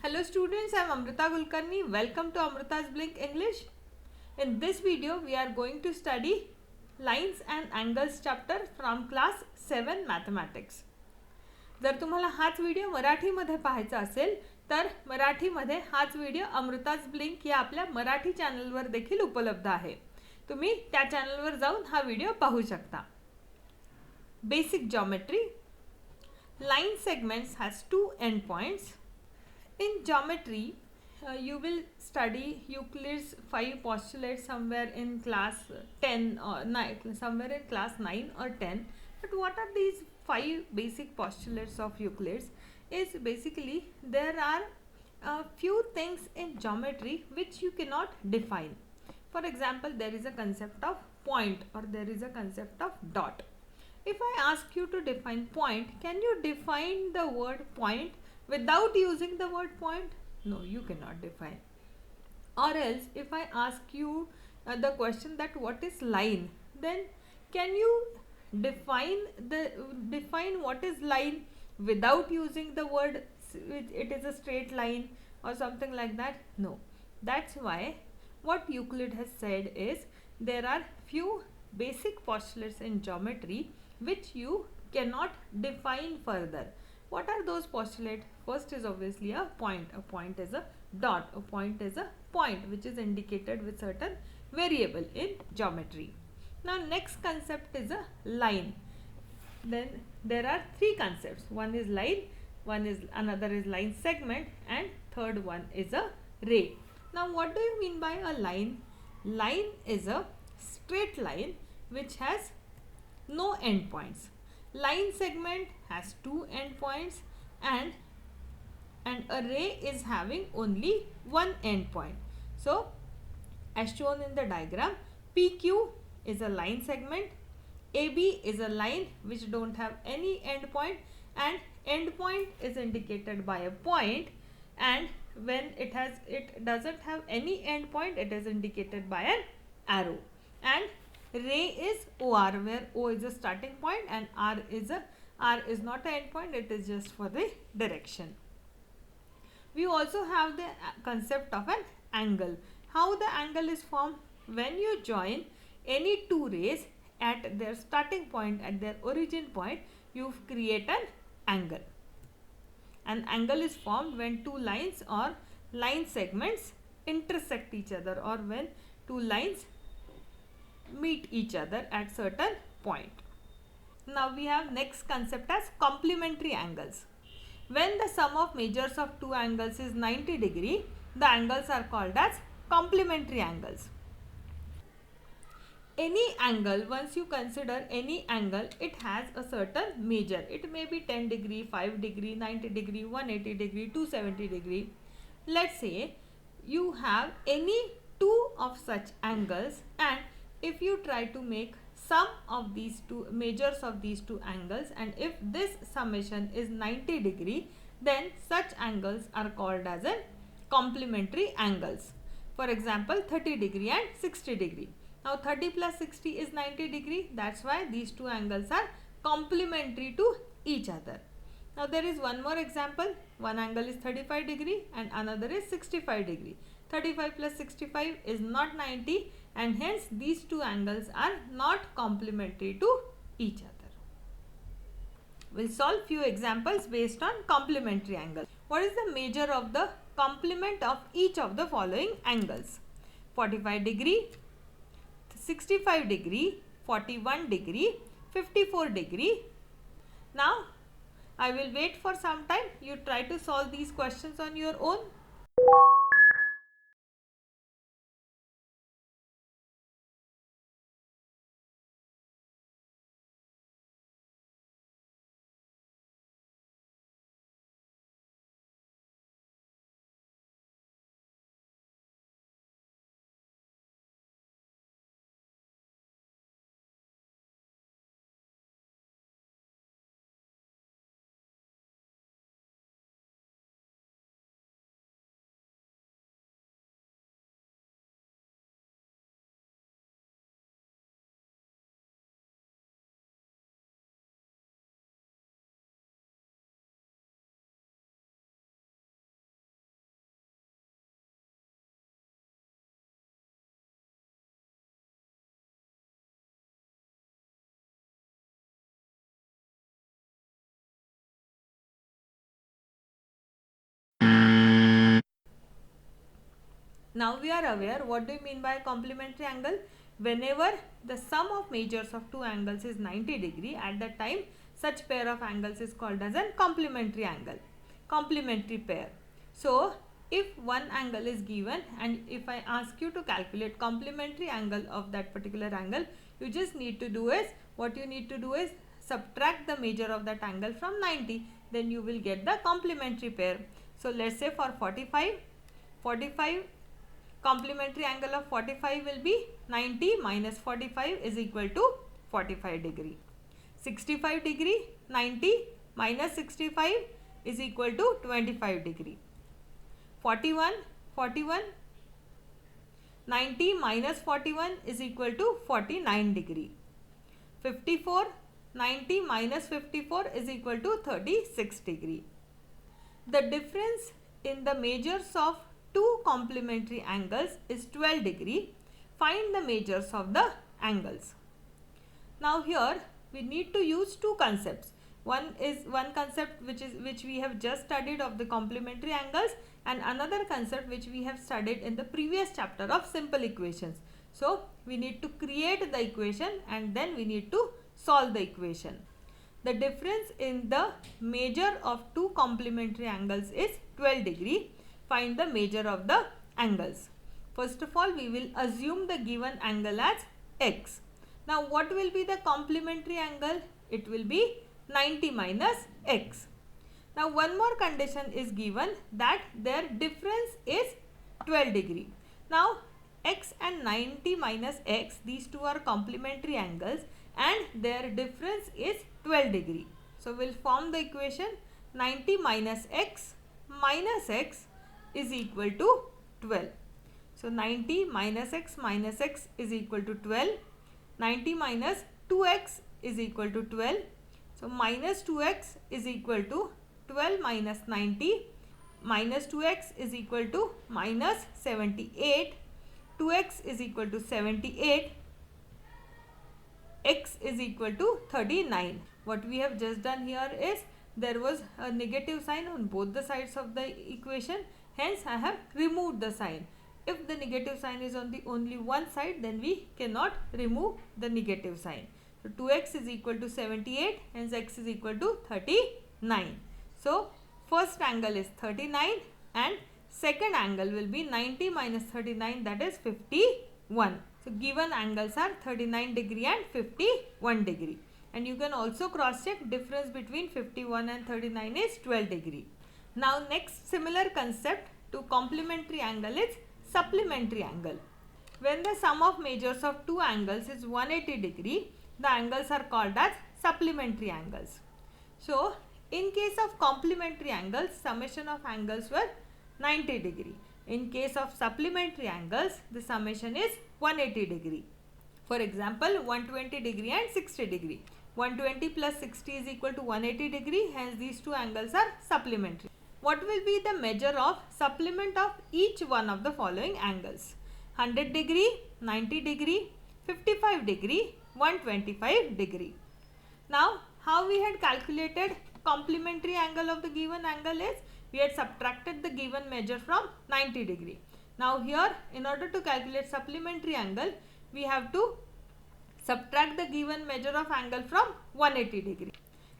Hello students, I am Amrita Kulkarni. Welcome to Amrita's Blink English. In this video, we are going to study Lines and Angles chapter from class 7 Mathematics. जर तुम्हाला हाच video मराठीमध्ये पाहायचा असेल तर मराठीमध्ये हाच व्हिडिओ अमृताज ब्लिंक या आपल्या मराठी चॅनलवर देखील उपलब्ध आहे. तुम्ही त्या चॅनलवर जाऊन हा व्हिडिओ पाहू शकता. Basic geometry. Line segments has two endpoints. In geometry, you will study Euclid's 5 postulates somewhere in class 10 or 9, somewhere in class 9 or 10. But what are these 5 basic postulates of Euclid's? Is basically there are a few things in geometry which you cannot define. For example, there is a concept of point or there is a concept of dot. If I ask you to define point, can you define the word point without using the word point? No, you cannot define. Or else if I ask you the question that what is line, then can you define what is line without using the word it is a straight line or something like that? No. That's why what Euclid has said is there are few basic postulates in geometry which you cannot define further. What are those postulates? First is obviously a point. A point is a dot. A point is a point which is indicated with certain variable in geometry. Now next concept is a line. Then there are three concepts. One is line, another is line segment, and third one is a ray. Now what do you mean by a line? Line is a straight line which has no endpoints. Line segment has two endpoints and an array is having only one endpoint. So as shown in the diagram, PQ is a line segment, AB is a line which don't have any endpoint, and endpoint is indicated by a point, and when it doesn't have any endpoint, it is indicated by an arrow. And ray is OR, where O is a starting point and R is not an endpoint, it is just for the direction. We also have the concept of an angle. How the angle is formed? When you join any two rays at their starting point, at their origin point, you create an angle. An angle is formed when two lines or line segments intersect each other, or when two lines meet each other at certain point. Now we have next concept as complementary angles. When the sum of measures of two angles is 90 degree, the angles are called as complementary angles. Any angle, once you consider any angle, it has a certain measure. It may be 10 degree, 5 degree, 90 degree, 180 degree, 270 degree. Let's say you have any two of such angles, and if you try to make sum of these two measures of these two angles, and if this summation is 90 degree, then such angles are called as a complementary angles. For example, 30 degree and 60 degree. Now 30 plus 60 is 90 degree. That's why these two angles are complementary to each other. Now there is one more example. One angle is 35 degree and another is 65 degree. 35 plus 65 is not 90, and hence these two angles are not complementary to each other. We'll solve few examples based on complementary angles. What is the measure of the complement of each of the following angles? 45 degree, 65 degree, 41 degree, 54 degree. Now I will wait for some time. You try to solve these questions on your own. Now we are aware what do you mean by a complementary angle. Whenever the sum of measures of two angles is 90 degree, at that time such pair of angles is called as a complementary angle, complementary pair. So if one angle is given and if I ask you to calculate complementary angle of that particular angle, you just need to do is, what you need to do is subtract the measure of that angle from 90, then you will get the complementary pair. So let's say for 45, complementary angle of 45 will be 90 minus 45 is equal to 45 degree. 65 degree, 90 minus 65 is equal to 25 degree. 41, 90 minus 41 is equal to 49 degree. 54, 90 minus 54 is equal to 36 degree. The difference in the measures of two complementary angles is 12 degree. Find the measures of the angles. Now here we need to use two concepts. One concept which we have just studied of the complementary angles, and another concept which we have studied in the previous chapter of simple equations. So we need to create the equation and then we need to solve the equation. The difference in the measure of two complementary angles is 12 degree. Find the measure of the angles. First of all, we will assume the given angle as x. Now what will be the complementary angle? It will be 90 minus x. Now one more condition is given, that their difference is 12 degree. Now x and 90 minus x, these two are complementary angles and their difference is 12 degree. So we'll form the equation 90 minus x is equal to 12. So 90 minus x is equal to 12. 90 minus 2x is equal to 12. So minus 2x is equal to 12 minus 90. Minus 2x is equal to minus 78. 2x is equal to 78. X is equal to 39. What we have just done here is, there was a negative sign on both the sides of the equation, hence I have removed the sign. If the negative sign is on the only one side, then we cannot remove the negative sign. So 2x is equal to 78, hence x is equal to 39. So first angle is 39 and second angle will be 90 minus 39, that is 51. So given angles are 39 degree and 51 degree. And you can also cross check, difference between 51 and 39 is 12 degree. Now next similar concept to complementary angle is supplementary angle. When the sum of measures of two angles is 180 degree, the angles are called as supplementary angles. So in case of complementary angles, summation of angles were 90 degree. In case of supplementary angles, the summation is 180 degree. For example, 120 degree and 60 degree. 120 plus 60 is equal to 180 degree, hence these two angles are supplementary. What will be the measure of supplement of each one of the following angles? 100 degree, 90 degree, 55 degree, 125 degree. Now, how we had calculated complementary angle of the given angle is, we had subtracted the given measure from 90 degree. Now here, in order to calculate supplementary angle, we have to subtract the given measure of angle from 180 degree.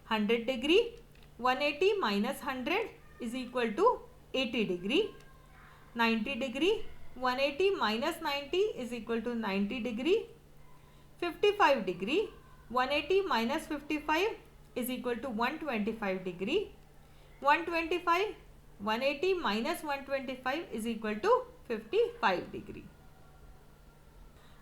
100 degree, 180 minus 100 is equal to 80 degree. 90 degree, 180 minus 90 is equal to 90 degree. 55 degree, 180 minus 55 is equal to 125 degree. 125, 180 minus 125 is equal to 55 degree.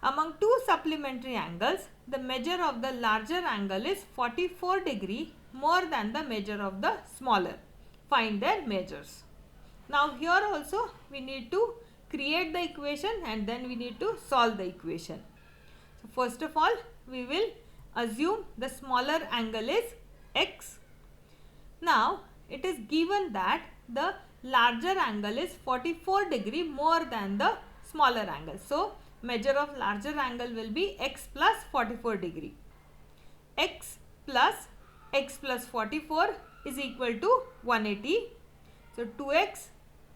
Among two supplementary angles, the measure of the larger angle is 44 degree more than the measure of the smaller. Find their measures. Now here also we need to create the equation and then we need to solve the equation. So first of all, we will assume the smaller angle is x. Now it is given that the larger angle is 44 degree more than the smaller angle. So measure of larger angle will be x plus 44 degree. X plus 44 is equal to 180. So 2x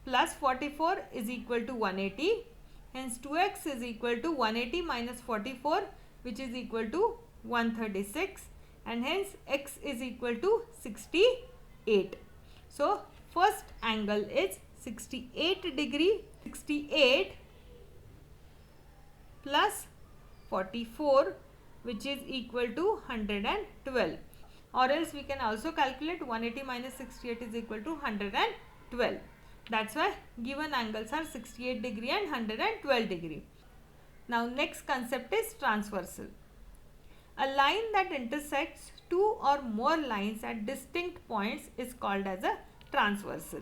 plus 44 is equal to 180. Hence 2x is equal to 180 minus 44, which is equal to 136, and hence x is equal to 68. So first angle is 68 degree. 68 plus 44, which is equal to 112, or else we can also calculate 180 minus 68 is equal to 112. That's why given angles are 68 degree and 112 degree. Now next concept is transversal. A line that intersects two or more lines at distinct points is called as a transversal.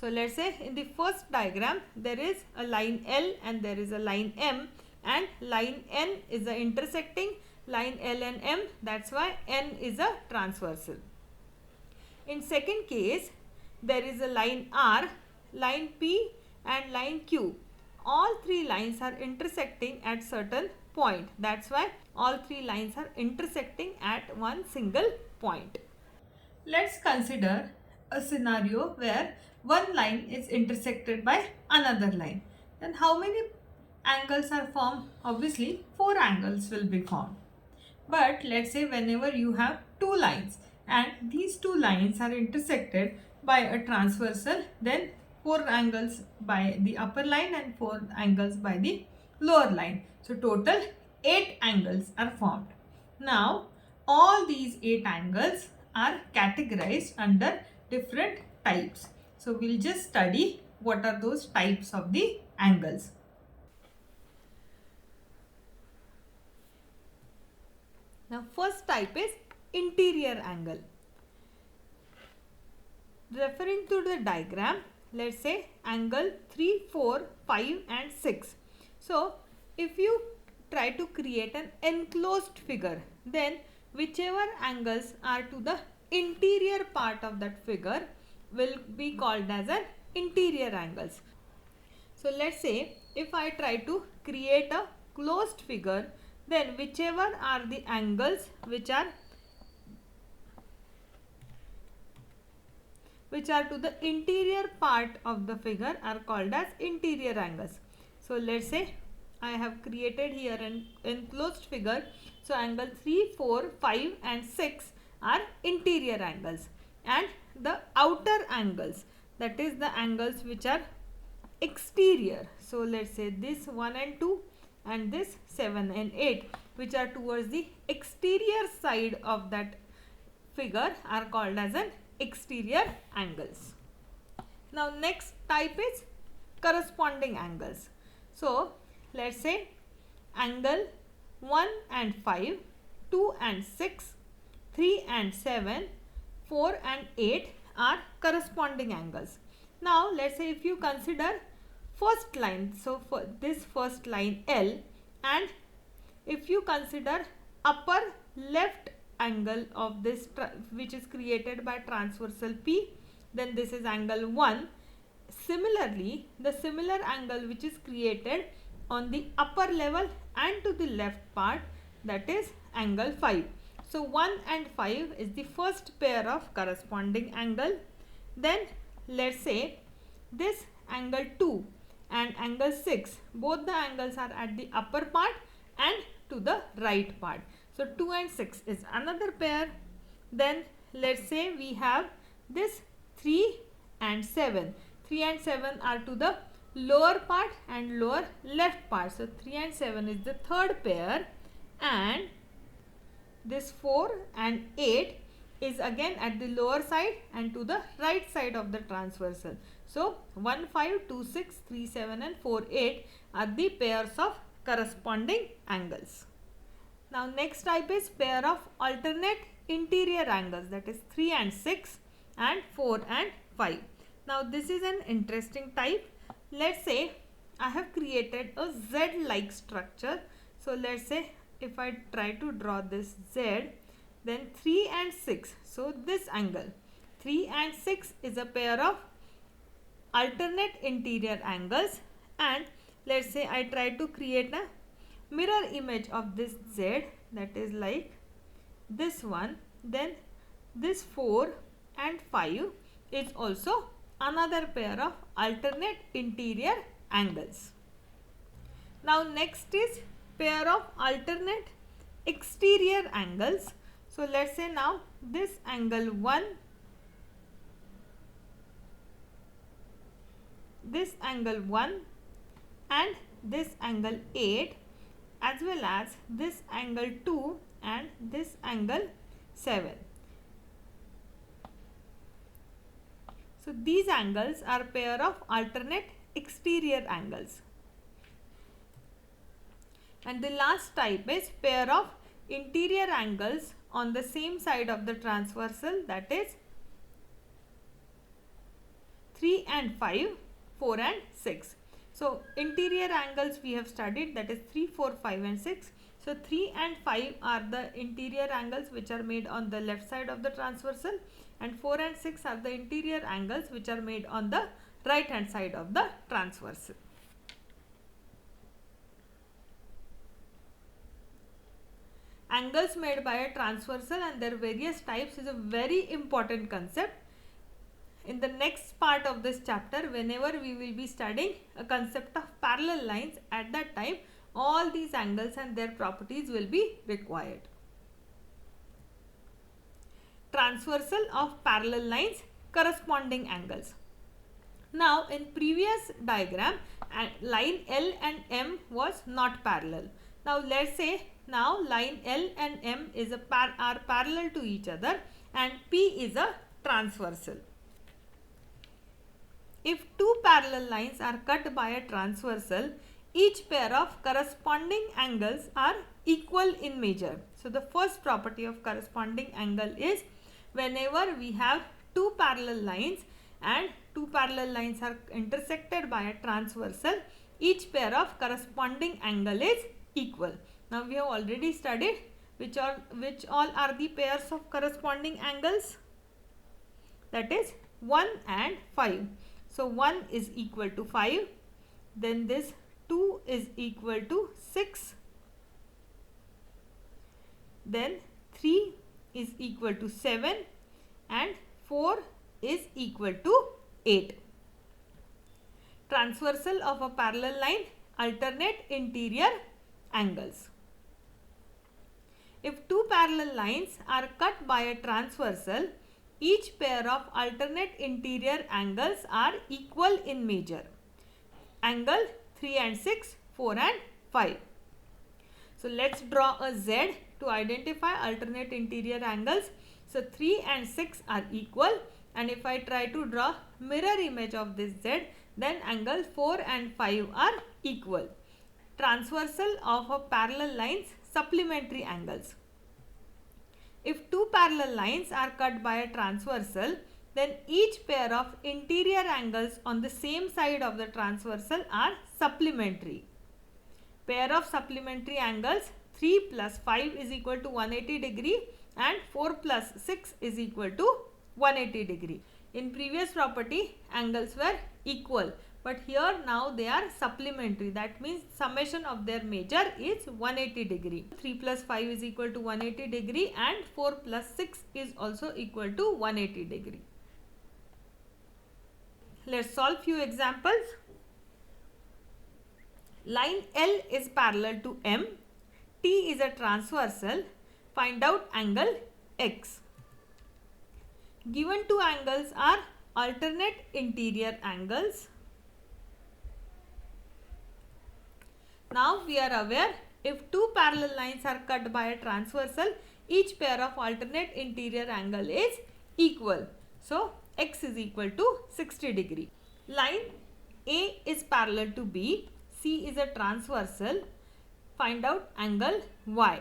So let's say in the first diagram there is a line L and there is a line M, and line N is a intersecting line L and M. That's why N is a transversal. In second case, there is a line R, line P and line Q. All three lines are intersecting at certain point. That's why all three lines are intersecting at one single point. Let's consider a scenario where one line is intersected by another line. Then how many angles are formed? Obviously 4 angles will be formed. But let's say whenever you have two lines and these two lines are intersected by a transversal, then 4 angles by the upper line and 4 angles by the lower line. So total 8 angles are formed. Now all these 8 angles are categorized under different types. So we'll just study what are those types of the angles. Now first type is interior angle. Referring to the diagram, let's say angle 3, 4, 5 and 6. So if you try to create an enclosed figure, then whichever angles are to the interior part of that figure will be called as an interior angles. So let's say if I try to create a closed figure, then whichever are the angles which are to the interior part of the figure are called as interior angles. So let's say I have created here an enclosed figure. So angle 3, 4, 5 and 6 are interior angles, and the outer angles, that is the angles which are exterior. So let's say this 1 and 2 and this 7 and 8, which are towards the exterior side of that figure, are called as an exterior angles. Now next type is corresponding angles. So let's say angle 1 and 5, 2 and 6, 3 and 7, 4 and 8 are corresponding angles. Now let's say if you consider first line, so for this first line L, and if you consider upper left angle of this which is created by transversal P, then this is angle 1. Similarly, the similar angle which is created on the upper level and to the left part, that is angle 5. So 1 and 5 is the first pair of corresponding angle. Then let's say this angle 2 and angle 6, both the angles are at the upper part and to the right part. So 2 and 6 is another pair. Then let's say we have this 3 and 7. 3 and 7 are to the lower part and lower left part. So 3 and 7 is the third pair, and this 4 and 8 is again at the lower side and to the right side of the transversal. So 1, 5, 2, 6, 3, 7 and 4, 8 are the pairs of corresponding angles. Now next type is pair of alternate interior angles, that is 3 and 6 and 4 and 5. Now this is an interesting type. Let's say I have created a Z-like structure. So let's say if I try to draw this Z, then 3 and 6. So this angle 3 and 6 is a pair of alternate interior angles, and let's say I try to create a mirror image of this Z, that is like this one, then this 4 and 5 is also another pair of alternate interior angles. Now next is pair of alternate exterior angles. So let's say now this angle 1, this angle 1 and this angle 8, as well as this angle 2 and this angle 7. So these angles are pair of alternate exterior angles. And the last type is pair of interior angles on the same side of the transversal, that is 3 and 5, 4 and 6. So interior angles we have studied, that is 3, 4, 5 and 6. So 3 and 5 are the interior angles which are made on the left side of the transversal, and 4 and 6 are the interior angles which are made on the right hand side of the transversal. Angles made by a transversal and their various types is a very important concept. In the next part of this chapter, whenever we will be studying a concept of parallel lines, at that time all these angles and their properties will be required. Transversal of parallel lines, corresponding angles. Now in previous diagram, line L and M was not parallel. Now let's say now line L and M is are parallel to each other and P is a transversal. If two parallel lines are cut by a transversal, each pair of corresponding angles are equal in measure. So the first property of corresponding angle is whenever we have two parallel lines and two parallel lines are intersected by a transversal, each pair of corresponding angle is equal. Now we have already studied which all are the pairs of corresponding angles, that is 1 and 5. So 1 is equal to 5, then this 2 is equal to 6, then 3 is equal to 7 and 4 is equal to 8. Transversal of a parallel line, alternate interior angles. If two parallel lines are cut by a transversal, each pair of alternate interior angles are equal in measure. Angle 3 and 6, 4 and 5. So let's draw a Z to identify alternate interior angles. So 3 and 6 are equal, and if I try to draw mirror image of this Z, then angle 4 and 5 are equal. Transversal of a parallel lines, supplementary angles. If two parallel lines are cut by a transversal, then each pair of interior angles on the same side of the transversal are supplementary. Pair of supplementary angles, 3 plus 5 is equal to 180 degree and 4 plus 6 is equal to 180 degree. In previous property, angles were equal, but here now they are supplementary. That means summation of their measure is 180 degree. 3 plus 5 is equal to 180 degree and 4 plus 6 is also equal to 180 degree. Let's solve few examples. Line L is parallel to M. T is a transversal. Find out angle X. Given two angles are alternate interior angles. Now we are aware if two parallel lines are cut by a transversal, each pair of alternate interior angle is equal. So X is equal to 60 degree. Line A is parallel to B. C is a transversal. Find out angle Y.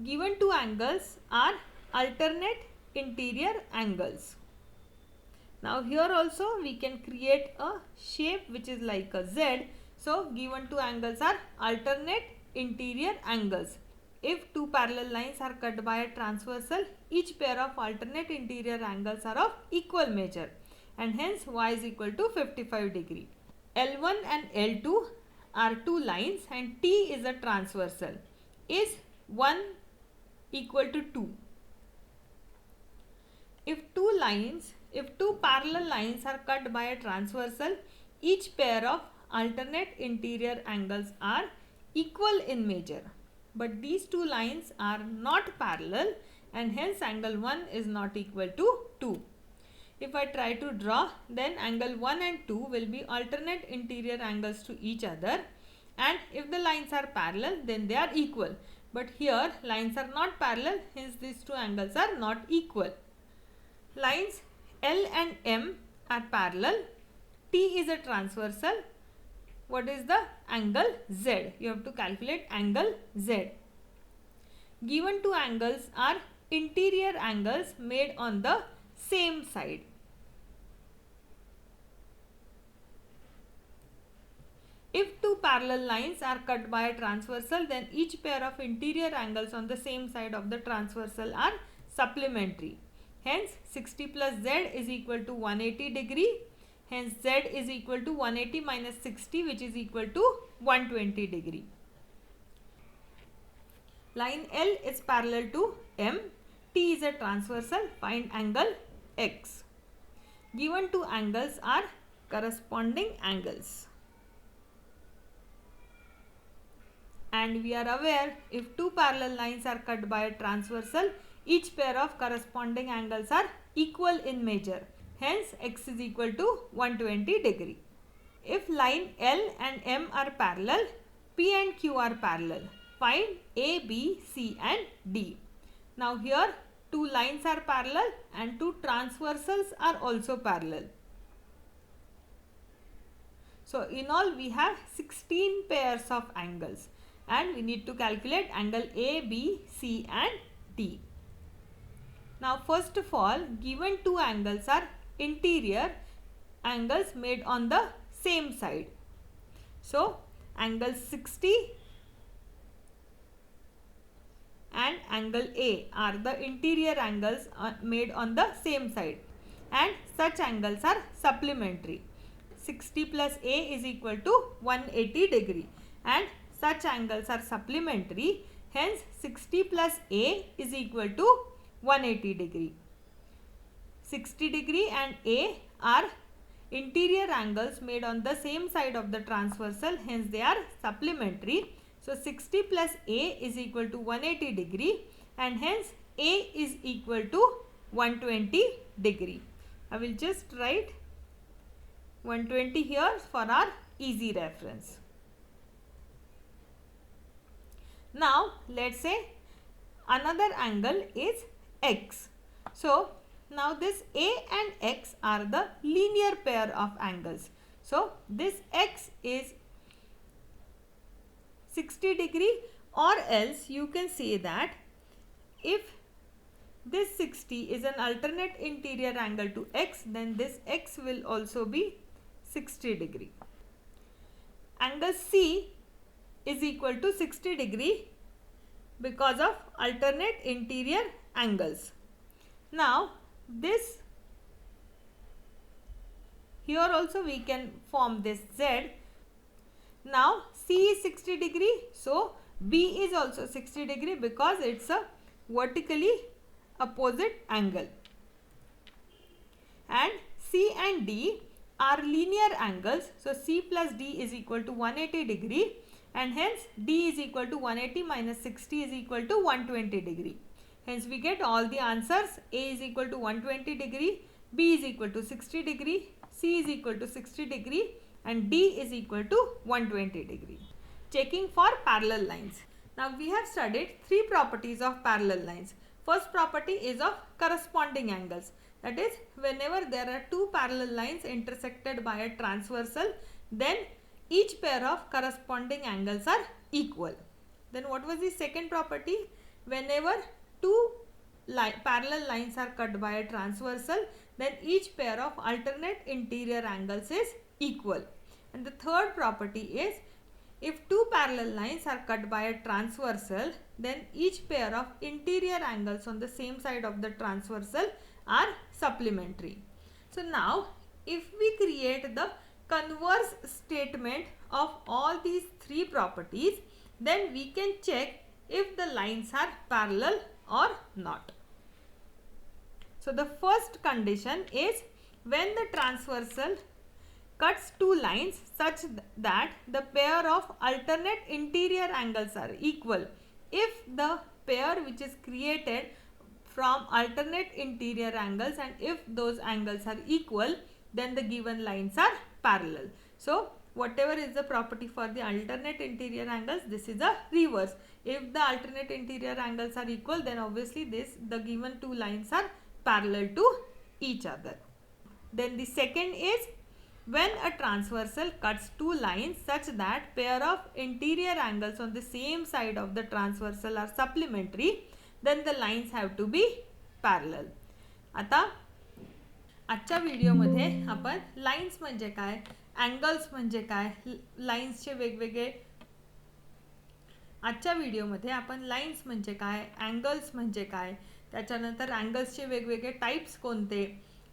Given two angles are alternate interior angles. Now here also we can create a shape which is like a Z. So given two angles are alternate interior angles. If two parallel lines are cut by a transversal, each pair of alternate interior angles are of equal measure, and hence Y is equal to 55 degree. L1 and L2 are two lines and T is a transversal. Is 1 equal to 2? If two parallel lines are cut by a transversal, each pair of alternate interior angles are equal in measure. But these two lines are not parallel and hence angle 1 is not equal to 2. If I try to draw, then angle 1 and 2 will be alternate interior angles to each other, and if the lines are parallel then they are equal. But here lines are not parallel, hence these two angles are not equal. Lines L and M are parallel. T is a transversal. What is the angle Z? You have to calculate angle Z. Given two angles are interior angles made on the same side. If two parallel lines are cut by a transversal, then each pair of interior angles on the same side of the transversal are supplementary. Hence 60 plus Z is equal to 180 degree. Hence Z is equal to 180 minus 60, which is equal to 120 degree. Line L is parallel to M. T is a transversal. Find angle X. Given two angles are corresponding angles. And we are aware, if two parallel lines are cut by a transversal, each pair of corresponding angles are equal in measure. Hence X is equal to 120 degree. If line L and M are parallel, P and Q are parallel. Find A, B, C and D. Now here two lines are parallel and two transversals are also parallel. So in all we have 16 pairs of angles and we need to calculate angle A, B, C and D. Now first of all, given two angles are interior angles made on the same side. So angle 60 and angle A are the interior angles made on the same side, and such angles are supplementary. 60 plus A is equal to 180 degree and such angles are supplementary. Hence 60 plus A is equal to 180 degree. 60 degree and A are interior angles made on the same side of the transversal, hence they are supplementary. So 60 plus A is equal to 180 degree and hence A is equal to 120 degree. I will just write 120 here for our easy reference. Now let's say another angle is X. So now this A and X are the linear pair of angles. So this X is 60 degree, or else you can say that if this 60 is an alternate interior angle to X, then this X will also be 60 degree. Angle C is equal to 60 degree because of alternate interior angles. Now this here also we can form this Z. Now C is 60 degree, so B is also 60 degree because it's a vertically opposite angle. And C and D are linear angles, so C plus D is equal to 180 degree and hence D is equal to 180 minus 60 is equal to 120 degree. Hence we get all the answers. A is equal to 120 degree, B is equal to 60 degree, C is equal to 60 degree and D is equal to 120 degree. Checking for parallel lines. Now we have studied three properties of parallel lines. First property is of corresponding angles. That is, whenever there are two parallel lines intersected by a transversal, then each pair of corresponding angles are equal. Then what was the second property? Whenever two parallel lines are cut by a transversal, then each pair of alternate interior angles is equal. And the third property is, if two parallel lines are cut by a transversal, then each pair of interior angles on the same side of the transversal are supplementary. So now if we create the converse statement of all these three properties, then we can check if the lines are parallel or not. So the first condition is when the transversal cuts two lines such that the pair of alternate interior angles are equal. If the pair which is created from alternate interior angles and if those angles are equal, then the given lines are parallel. So whatever is the property for the alternate interior angles, this is a reverse. If the alternate interior angles are equal, then obviously the given two lines are parallel to each other. Then the second is, when a transversal cuts two lines such that pair of interior angles on the same side of the transversal are supplementary, then the lines have to be parallel. आता आजच्या व्हिडिओमध्ये आपण lines म्हणजे काय, angles म्हणजे काय, लाईन्सचे वेगवेगळे आजच्या व्हिडिओमध्ये आपण लाईन्स म्हणजे काय, अँगल्स म्हणजे काय, त्याच्यानंतर अँगल्सचे वेगवेगळे टाइप्स कोणते,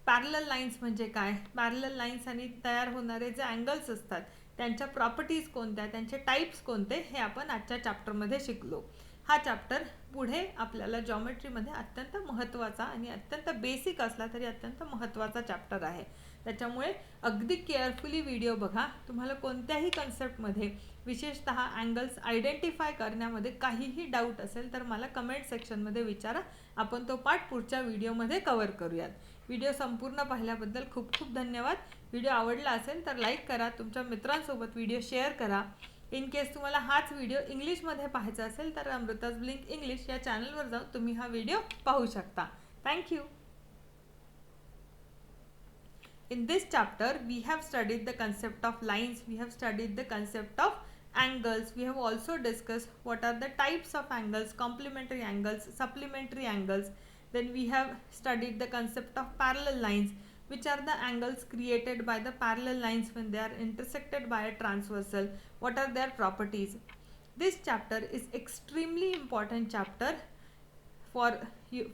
पॅरलल लाईन्स म्हणजे काय, पॅरलल लाईन्स आणि तयार होणारे जे अँगल्स असतात त्यांच्या प्रॉपर्टीज कोणत्या, त्यांचे टाइप्स कोणते, हे आपण आजच्या चॅप्टरमध्ये शिकलो. हा चॅप्टर पुढे आपल्याला जॉमेट्रीमध्ये अत्यंत महत्त्वाचा आणि अत्यंत बेसिक असला तरी अत्यंत महत्त्वाचा चॅप्टर आहे. त्याच्यामुळे अगदी केअरफुली व्हिडिओ बघा. तुम्हाला कोणत्याही कन्सेप्टमध्ये विशेषतः अँगल्स आयडेंटिफाय करण्यामध्ये काहीही डाऊट असेल तर मला कमेंट सेक्शनमध्ये विचारा. आपण तो पार्ट पुढच्या व्हिडिओमध्ये कव्हर करूयात. व्हिडिओ संपूर्ण पाहिल्याबद्दल खूप खूप धन्यवाद. व्हिडिओ आवडला असेल तर लाईक करा, तुमच्या मित्रांसोबत व्हिडिओ शेअर करा. इन केस तुम्हाला हाच व्हिडिओ इंग्लिशमध्ये पाहायचा असेल तर अमृताज ब्लिंक इंग्लिश या चॅनलवर जाऊन तुम्ही हा व्हिडिओ पाहू शकता. Thank you. In this chapter, we have studied the concept of lines, we have studied the concept of angles, we have also discussed what are the types of angles, complementary angles, supplementary angles. Then we have studied the concept of parallel lines, which are the angles created by the parallel lines when they are intersected by a transversal, what are their properties. This chapter is extremely important chapter for you.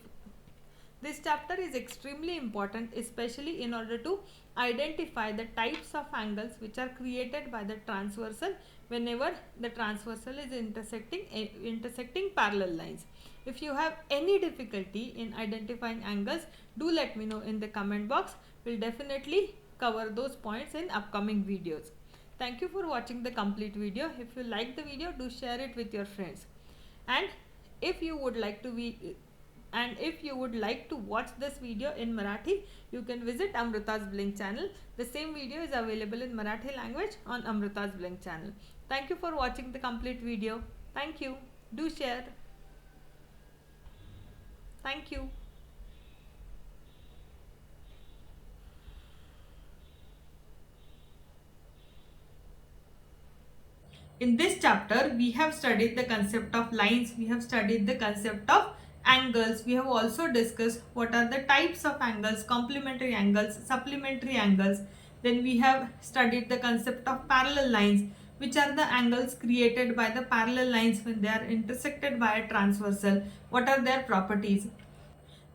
This chapter is extremely important, especially in order to identify the types of angles which are created by the transversal whenever the transversal is intersecting parallel lines. If you have any difficulty in identifying angles, do let me know in the comment box. We'll definitely cover those points in upcoming videos. Thank you for watching the complete video. If you like the video, do share it with your friends. And if you would like to watch this video in Marathi, you can visit Amrita's Blink channel. The same video is available in Marathi language on Amrita's Blink channel. Thank you for watching the complete video. Thank you. Do share. Thank you. In this chapter, we have studied the concept of lines, we have studied the concept of angles, we have also discussed what are the types of angles, complementary angles, supplementary angles. Then we have studied the concept of parallel lines, which are the angles created by the parallel lines when they are intersected by a transversal, what are their properties.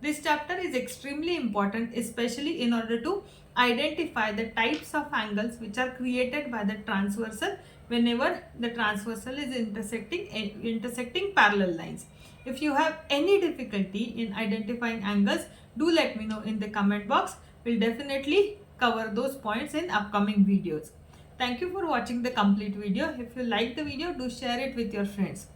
This chapter is extremely important, especially in order to identify the types of angles which are created by the transversal whenever the transversal is intersecting parallel lines. If you have any difficulty in identifying angles, do let me know in the comment box. We'll definitely cover those points in upcoming videos. Thank you for watching the complete video. If you like the video, do share it with your friends.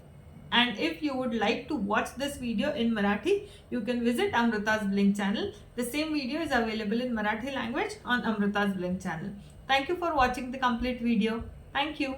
And if you would like to watch this video in Marathi, you can visit Amrita's Blink channel. The same video is available in Marathi language on Amrita's Blink channel. Thank you for watching the complete video. Thank you.